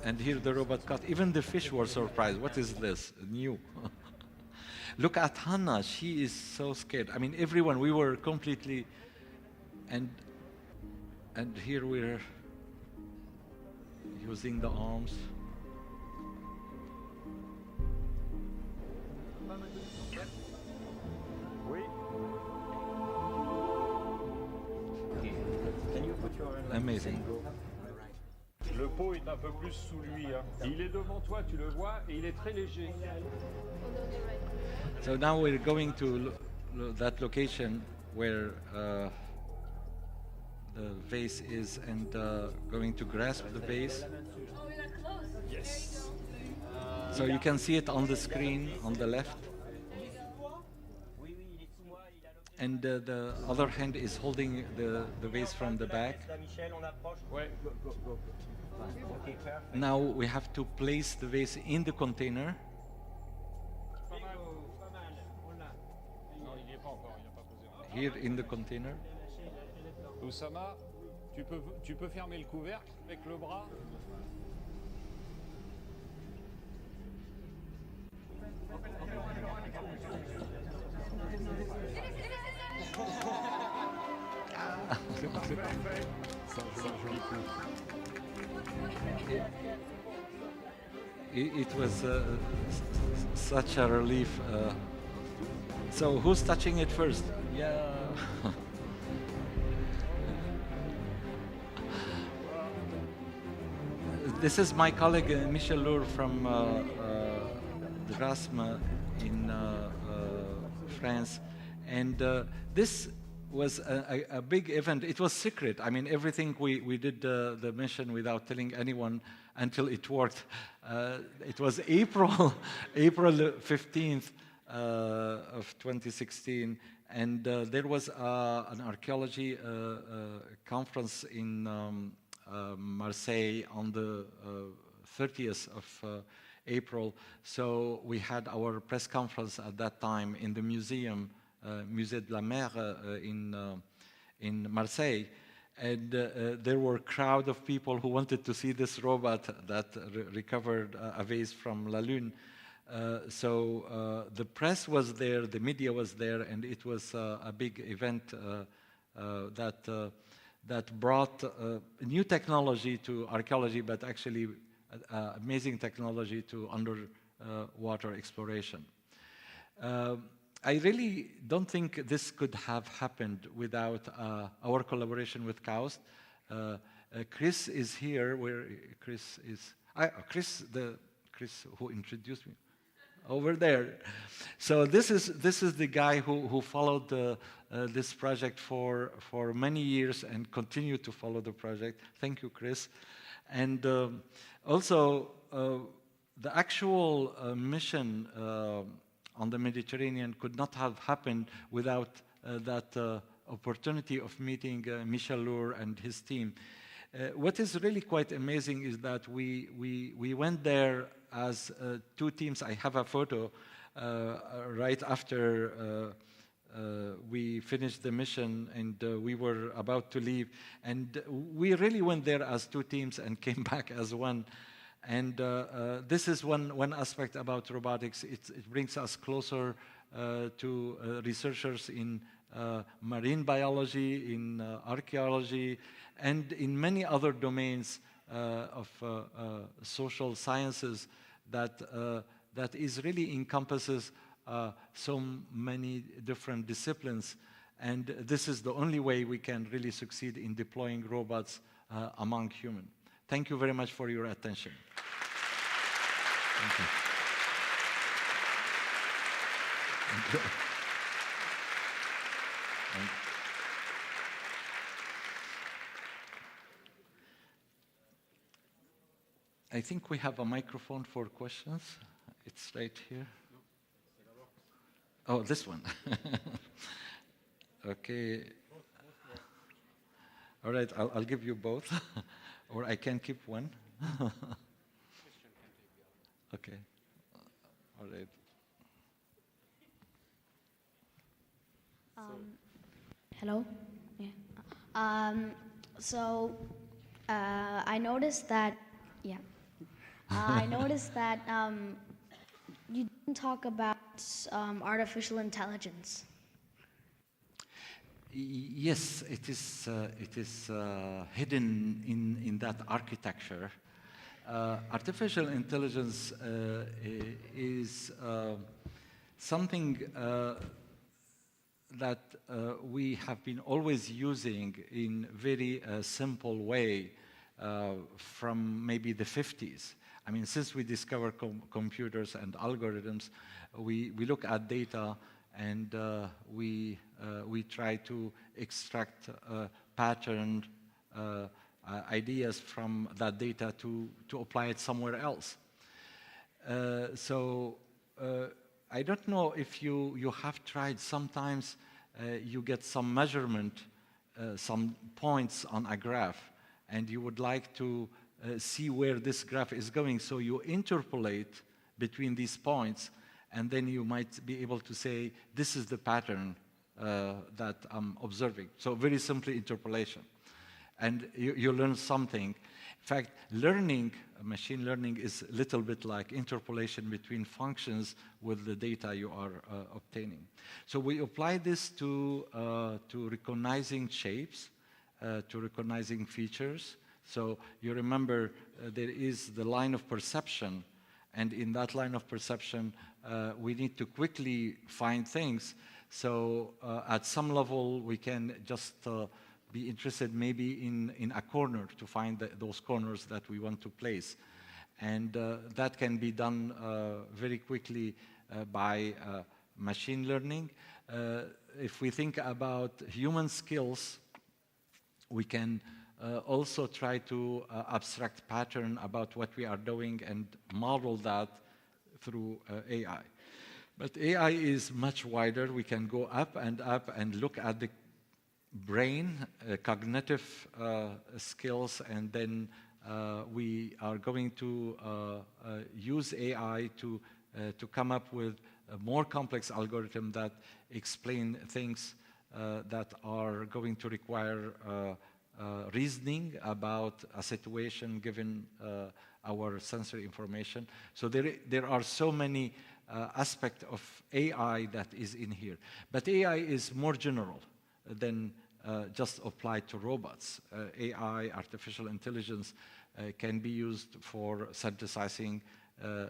And here the robot cut. Even the fish were surprised. What is this? New. Look at Hannah. She is so scared. I mean, everyone. We were completely. And here we're using the arms. Amazing.
Le pot est un peu plus sous lui. Hein. Il est devant toi, tu le vois, et il est très léger.
So now we're going to that location where the vase is, and going to grasp the vase.
Yes.
So you can see it on the screen on the left. And the other hand is holding the vase from the back. Now we have to place the vase in the container. Here in the container.
Oussama, tu peux fermer le couvercle avec le bras.
It was such a relief. So who's touching it first? Yeah. This is my colleague Michel Lour from Drasme in France, and this was a big event. It was secret. I mean, everything we did the mission without telling anyone until it worked. It was April 15th of 2016, and there was an archaeology conference in Marseille on the 30th of April. So we had our press conference at that time in the museum, Musée de la Mer in Marseille. And there were a crowd of people who wanted to see this robot that recovered a vase from La Lune. So the press was there, the media was there, and it was a big event that that brought new technology to archaeology, but actually amazing technology to underwater exploration. I really don't think this could have happened without our collaboration with KAUST. Chris is here, where Chris is, Chris who introduced me, over there. So this is the guy who followed this project for many years and continued to follow the project. Thank you, Chris. And also, the actual mission on the Mediterranean could not have happened without that opportunity of meeting Michel Lour and his team. What is really quite amazing is that we went there as two teams. I have a photo right after we finished the mission, and we were about to leave. And we really went there as two teams and came back as one. And this is one aspect about robotics. It brings us closer to researchers in marine biology, in archaeology, and in many other domains of social sciences that is really encompasses so many different disciplines. And this is the only way we can really succeed in deploying robots among humans. Thank you very much for your attention. Thank you. Thank you. I think we have a microphone for questions. It's right here. Oh, this one. Okay. All right, I'll give you both, or I can keep one. Okay. All right.
Hello. Yeah. I noticed that. Yeah. I noticed that you didn't talk about artificial intelligence.
Yes, it is hidden in that architecture. Artificial intelligence is something that we have been always using in very simple way from maybe the 50s. I mean, since we discovered computers and algorithms, we look at data and we try to extract pattern ideas from that data to apply it somewhere else. I don't know if you have tried. Sometimes you get some measurement, some points on a graph, and you would like to see where this graph is going. So you interpolate between these points, and then you might be able to say, this is the pattern that I'm observing. So very simply interpolation. And you learn something. In fact, machine learning is a little bit like interpolation between functions with the data you are obtaining. So we apply this to recognizing shapes, to recognizing features. So you remember there is the line of perception, and in that line of perception, we need to quickly find things. So at some level, we can just be interested maybe in a corner to find those corners that we want to place. And that can be done very quickly by machine learning. If we think about human skills, we can also try to abstract pattern about what we are doing and model that through AI. But AI is much wider. We can go up and look at the brain, cognitive skills, and then we are going to use AI to come up with a more complex algorithm that explain things that are going to require reasoning about a situation given our sensory information. So there are so many aspects of AI that is in here. But AI is more general than just applied to robots. AI, artificial intelligence, can be used for synthesizing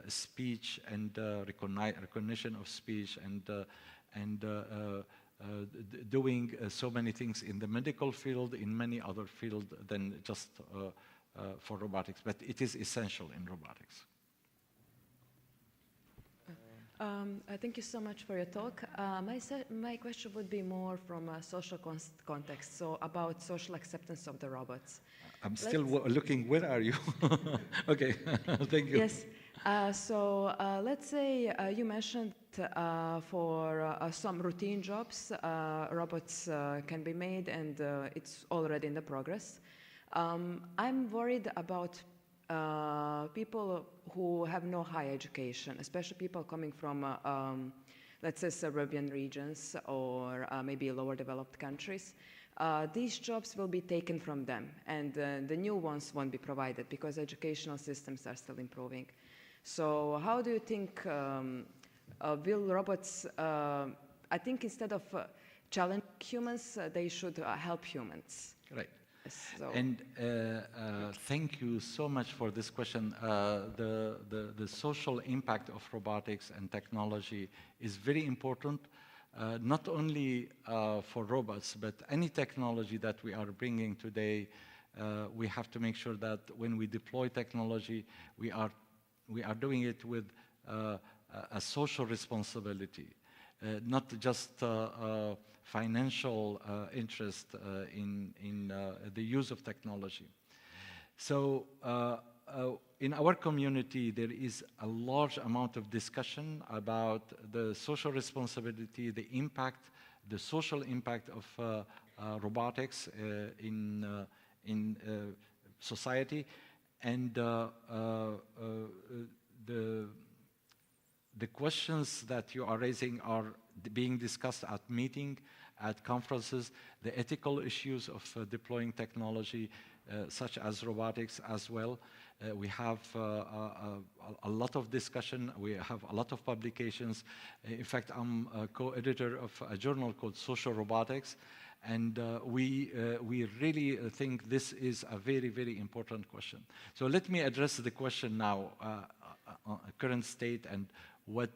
speech and recognition of speech and doing so many things in the medical field, in many other fields than just for robotics. But it is essential in robotics.
Thank you so much for your talk. My question would be more from a social context, so about social acceptance of the robots.
I'm still looking, where are you? Okay, thank you.
Yes, let's say you mentioned for some routine jobs, robots can be made, and it's already in the progress. I'm worried about people who have no high education, especially people coming from, let's say, suburban regions or maybe lower developed countries. These jobs will be taken from them, and the new ones won't be provided because educational systems are still improving. So how do you think will robots, I think instead of challenge humans, they should help humans.
Right.
So.
And thank you so much for this question. The social impact of robotics and technology is very important, not only for robots, but any technology that we are bringing today. We have to make sure that when we deploy technology, we are doing it with a social responsibility, not just financial interest in the use of technology. So in our community, there is a large amount of discussion about the social responsibility, the impact, the social impact of robotics in society, and the questions that you are raising are being discussed at meetings, at conferences, the ethical issues of deploying technology, such as robotics as well. We have a lot of discussion. We have a lot of publications. In fact, I'm a co-editor of a journal called Social Robotics, and we really think this is a very, very important question. So let me address the question now, current state, and what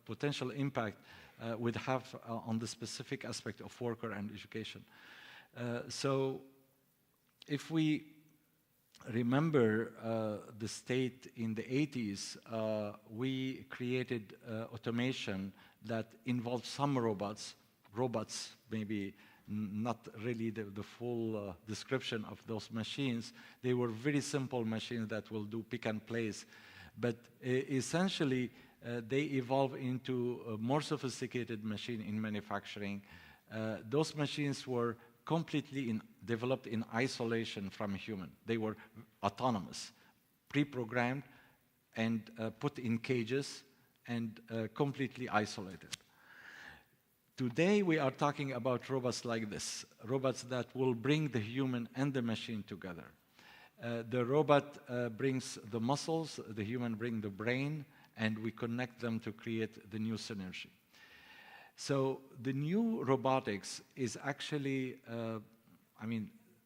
potential impact would have on the specific aspect of worker and education. So if we remember the state in the 80s, we created automation that involved some robots, maybe not really the full description of those machines. They were very simple machines that will do pick and place. But essentially, they evolve into a more sophisticated machine in manufacturing. Those machines were completely developed in isolation from a human. They were autonomous, pre-programmed, and put in cages, and completely isolated. Today, we are talking about robots like this, robots that will bring the human and the machine together. The robot brings the muscles, the human brings the brain, and we connect them to create the new synergy. So the new robotics is actually,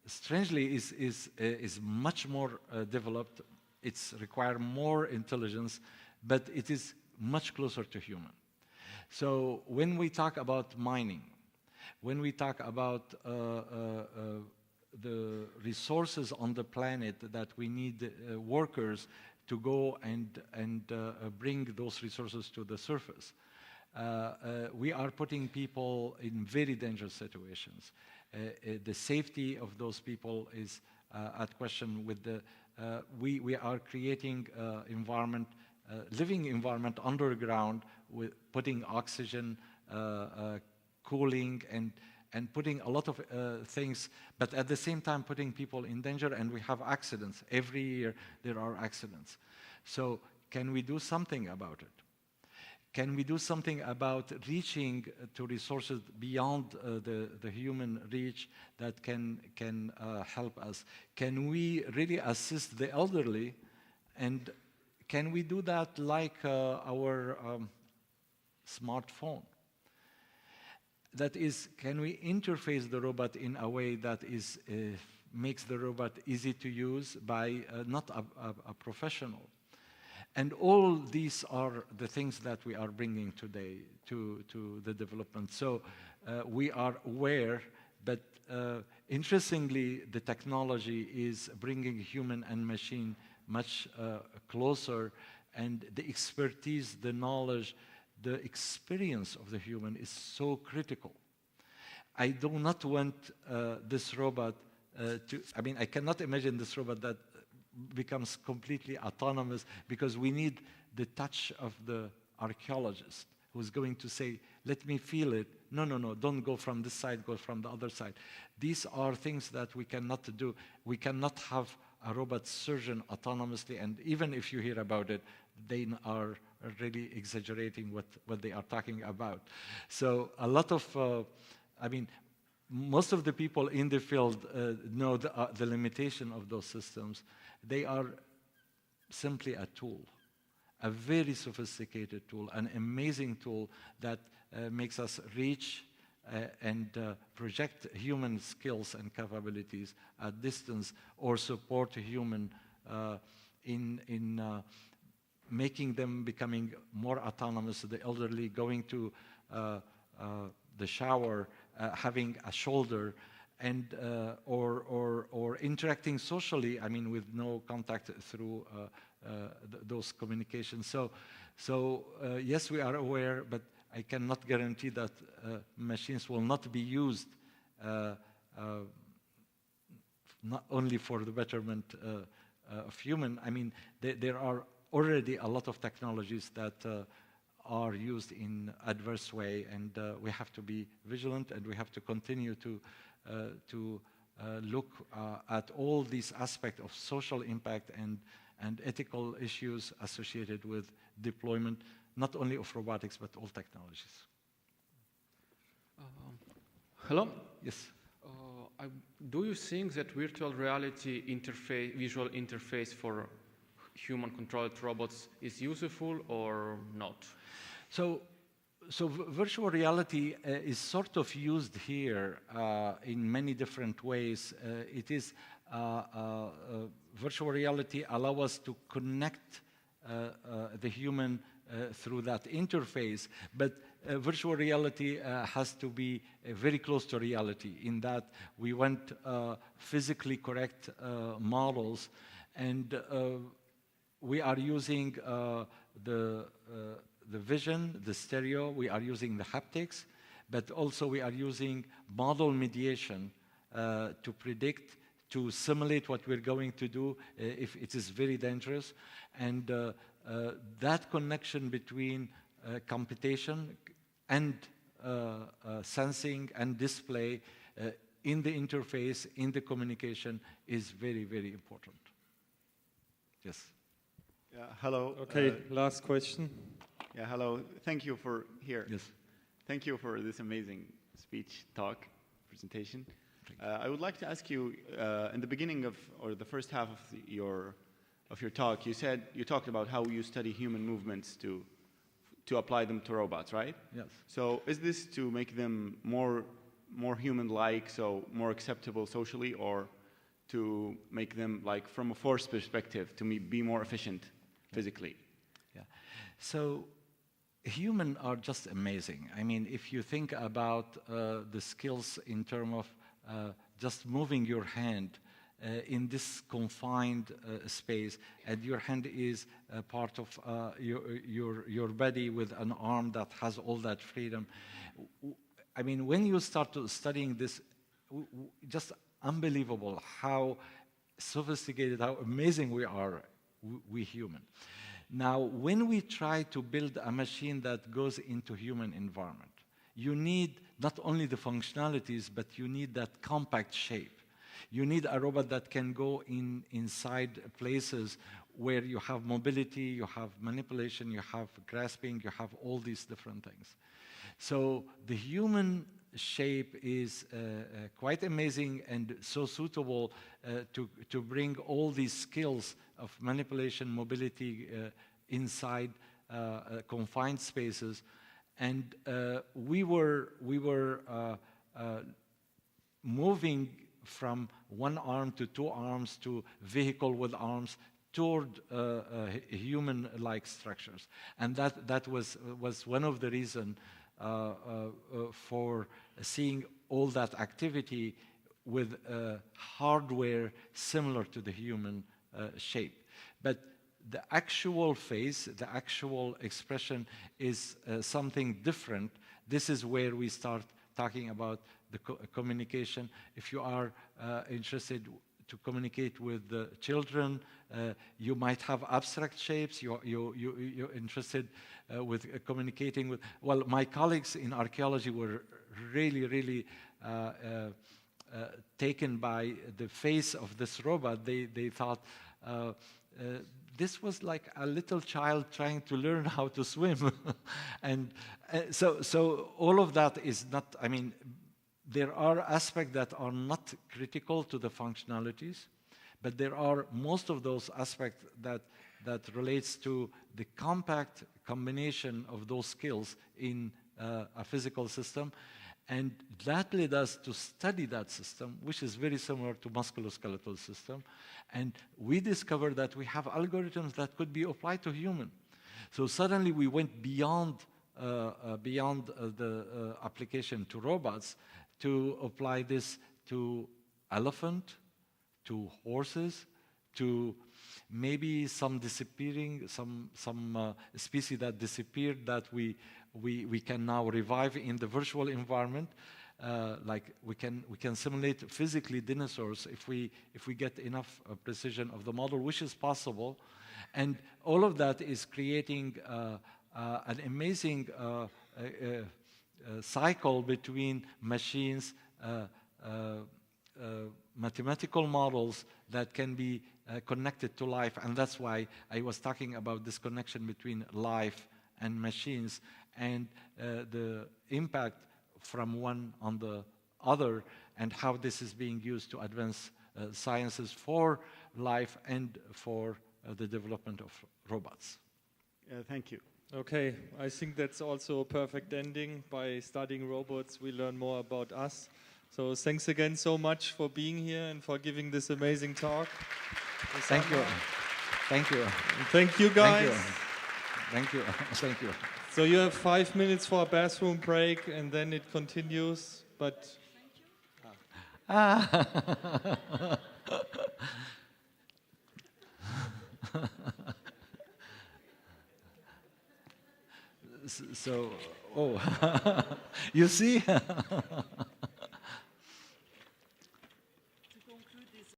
strangely, is much more developed. It's require more intelligence, but it is much closer to human. So when we talk about mining, when we talk about the resources on the planet that we need workers to go and bring those resources to the surface, we are putting people in very dangerous situations. The safety of those people is at question. With the we are creating environment, living environment underground, with putting oxygen, cooling, and putting a lot of things, but at the same time putting people in danger, and we have accidents. Every year there are accidents. So can we do something about it? Can we do something about reaching to resources beyond the human reach that can help us? Can we really assist the elderly? And can we do that like our smartphone? that is, can we interface the robot in a way that is, makes the robot easy to use by not a professional? And all these are the things that we are bringing today to the development. So we are aware, but interestingly, the technology is bringing human and machine much closer, and the expertise, the knowledge, the experience of the human is so critical. I do not want this robot I mean, I cannot imagine this robot that becomes completely autonomous, because we need the touch of the archaeologist who's going to say, let me feel it. No, no, no, don't go from this side, go from the other side. These are things that we cannot do. We cannot have a robot surgeon autonomously, and even if you hear about it, they are really exaggerating what they are talking about. So a lot of, I mean, most of the people in the field know the limitation of those systems. They are simply a tool, a very sophisticated tool, an amazing tool that makes us reach and project human skills and capabilities at distance, or support a human in making them becoming more autonomous, the elderly going to the shower, having a shoulder, and or interacting socially, I mean, with no contact through those communications. So yes, we are aware, but I cannot guarantee that machines will not be used not only for the betterment of human. I mean, there are already a lot of technologies that are used in adverse way, and we have to be vigilant, and we have to continue to look at all these aspects of social impact and ethical issues associated with deployment, not only of robotics, but all technologies.
Hello?
Yes.
Do you think that virtual reality visual interface for human-controlled robots is useful or not?
So virtual reality is sort of used here in many different ways. It is virtual reality allows us to connect the human through that interface, but virtual reality has to be very close to reality, in that we want physically correct models, and we are using the vision, the stereo, we are using the haptics, but also we are using model mediation to predict, to simulate what we're going to do if it is very dangerous. And that connection between computation and sensing and display in the interface, in the communication, is very, very important. Yes.
Yeah, hello.
Okay, last question.
Yeah, hello. Thank you for here.
Yes.
Thank you for this amazing speech, talk, presentation. I would like to ask you, in the beginning of, or the first half of your talk, you talked about how you study human movements to apply them to robots, right?
Yes.
So is this to make them more human-like, so more acceptable socially, or to make them, like, from a force perspective, to be more efficient physically?
Yeah. So humans are just amazing. I mean, if you think about the skills in terms of just moving your hand in this confined space, and your hand is part of your body with an arm that has all that freedom. I mean, when you start studying this, just unbelievable how sophisticated, how amazing we are, we human. Now, when we try to build a machine that goes into human environment, you need not only the functionalities, but you need that compact shape. You need a robot that can go inside places where you have mobility, you have manipulation, you have grasping, you have all these different things. So the human shape is quite amazing and so suitable to bring all these skills of manipulation, mobility inside confined spaces. And we were moving from one arm to two arms to vehicle with arms toward human-like structures. And that was one of the reasons for seeing all that activity with hardware similar to the human shape. But the actual face, the actual expression is something different. This is where we start talking about the communication. If you are interested to communicate with the children, you might have abstract shapes. You're interested with communicating with, well, my colleagues in archaeology were really taken by the face of this robot. They thought this was like a little child trying to learn how to swim. And so all of that is not, I mean, there are aspects that are not critical to the functionalities, but there are most of those aspects that relates to the compact combination of those skills in a physical system. And that led us to study that system, which is very similar to musculoskeletal system. And we discovered that we have algorithms that could be applied to human. So suddenly we went beyond the application to robots to apply this to elephant, to horses, to maybe some disappearing, some species that disappeared that we can now revive in the virtual environment. Like we can simulate physically dinosaurs if we get enough precision of the model, which is possible, and all of that is creating an amazing cycle between machines, mathematical models that can be connected to life, and that's why I was talking about this connection between life and machines, and the impact from one on the other, and how this is being used to advance sciences for life and for the development of robots.
Thank you.
Okay, I think that's also a perfect ending. By studying robots, we learn more about us. So thanks again so much for being here and for giving this amazing talk.
Thank you. Thank you.
Thank you, guys.
Thank you. Thank you.
So you have 5 minutes for a bathroom break, and then it continues. But
so, oh, you see?